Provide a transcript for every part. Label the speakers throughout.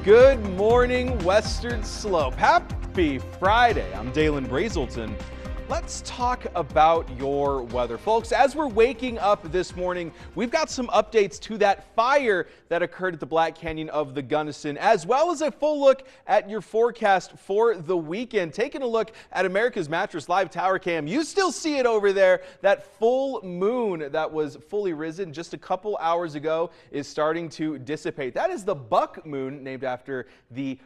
Speaker 1: Good morning, Western Slope. Happy Friday. I'm Dalen Brazelton. Let's talk about your weather. Folks, as we're waking up this morning, we've got some updates to that fire that occurred at the Black Canyon of the Gunnison, as well as a full look at your forecast for the weekend. Taking a look at America's Mattress Live Tower Cam. You still see it over there. That full moon that was fully risen just a couple hours ago is starting to dissipate. That is the buck moon, named after the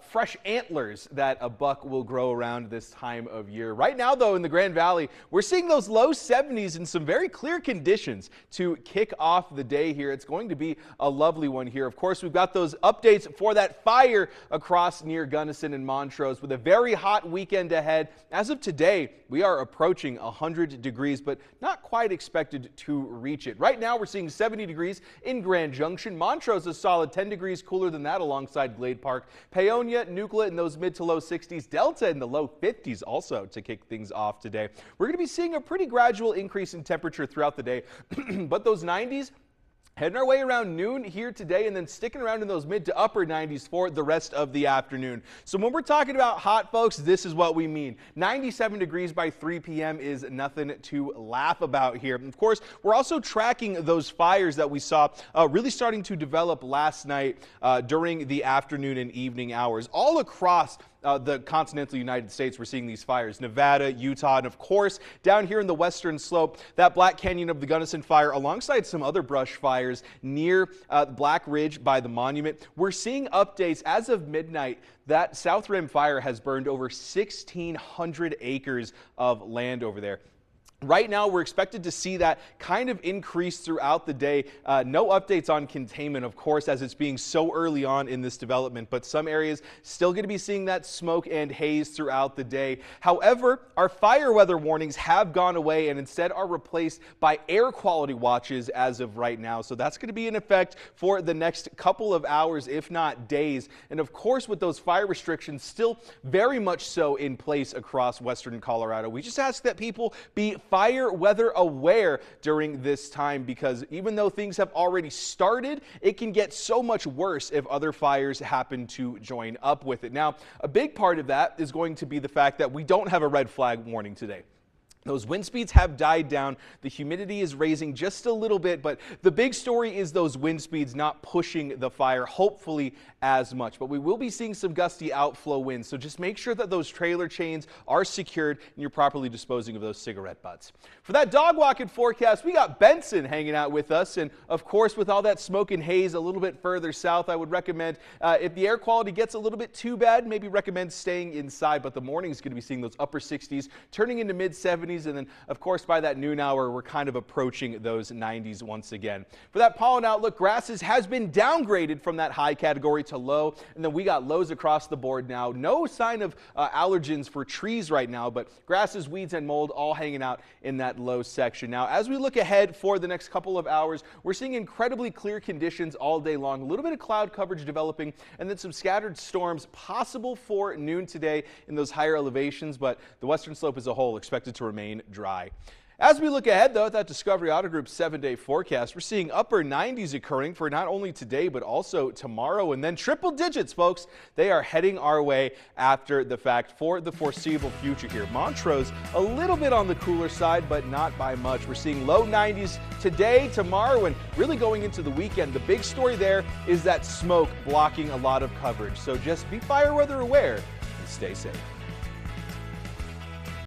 Speaker 1: fresh antlers that a buck will grow around this time of year. Right now, though, in the Grand Valley, we're seeing those low 70s in some very clear conditions to kick off the day here. It's going to be a lovely one here. Of course, we've got those updates for that fire across near Gunnison and Montrose with a very hot weekend ahead. As of today, we are approaching 100 degrees, but not quite expected to reach it. Right now, we're seeing 70 degrees in Grand Junction. Montrose is solid 10 degrees cooler than that alongside Glade Park. Paonia, Nucleus in those mid to low 60s, Delta in the low 50s also to kick things off today. We're going to be seeing a pretty gradual increase in temperature throughout the day, but those 90s heading our way around noon here today and then sticking around in those mid to upper 90s for the rest of the afternoon. So when we're talking about hot, folks, this is what we mean. 97 degrees by 3 p.m. is nothing to laugh about here. Of course, we're also tracking those fires that we saw really starting to develop last night during the afternoon and evening hours. All across the continental United States, we're seeing these fires. Nevada, Utah, and of course, down here in the Western Slope, that Black Canyon of the Gunnison fire alongside some other brush fires near Black Ridge by the monument. We're seeing updates as of midnight. That South Rim fire has burned over 1,600 acres of land over there. Right now, we're expected to see that kind of increase throughout the day. No updates on containment, of course, as it's being so early on in this development, but some areas still going to be seeing that smoke and haze throughout the day. However, our fire weather warnings have gone away and instead are replaced by air quality watches as of right now. So that's going to be in effect for the next couple of hours, if not days. And of course, with those fire restrictions still very much so in place across western Colorado, we just ask that people be fire weather aware during this time, because even though things have already started, it can get so much worse if other fires happen to join up with it. Now, a big part of that is going to be the fact that we don't have a red flag warning today. Those wind speeds have died down. The humidity is raising just a little bit, but the big story is those wind speeds not pushing the fire, hopefully, as much. But we will be seeing some gusty outflow winds, so just make sure that those trailer chains are secured and you're properly disposing of those cigarette butts. For that dog walking forecast, we got Benson hanging out with us, and of course, with all that smoke and haze a little bit further south, I would recommend, if the air quality gets a little bit too bad, maybe recommend staying inside, but the morning is going to be seeing those upper 60s, turning into mid 70s. And then, of course, by that noon hour, we're kind of approaching those 90s once again. For that pollen outlook, grasses has been downgraded from that high category to low, and then we got lows across the board now. No sign of allergens for trees right now, but grasses, weeds, and mold all hanging out in that low section. Now, as we look ahead for the next couple of hours, we're seeing incredibly clear conditions all day long. A little bit of cloud coverage developing, and then some scattered storms possible for noon today in those higher elevations, but the Western Slope as a whole expected to remain dry. As we look ahead, though, at that Discovery Auto Group 7-day forecast, we're seeing upper 90s occurring for not only today, but also tomorrow, and then triple digits, folks. They are heading our way after the fact for the foreseeable future here. Montrose, a little bit on the cooler side, but not by much. We're seeing low 90s today, tomorrow, and really going into the weekend. The big story there is that smoke blocking a lot of coverage. So just be fire weather aware and stay safe.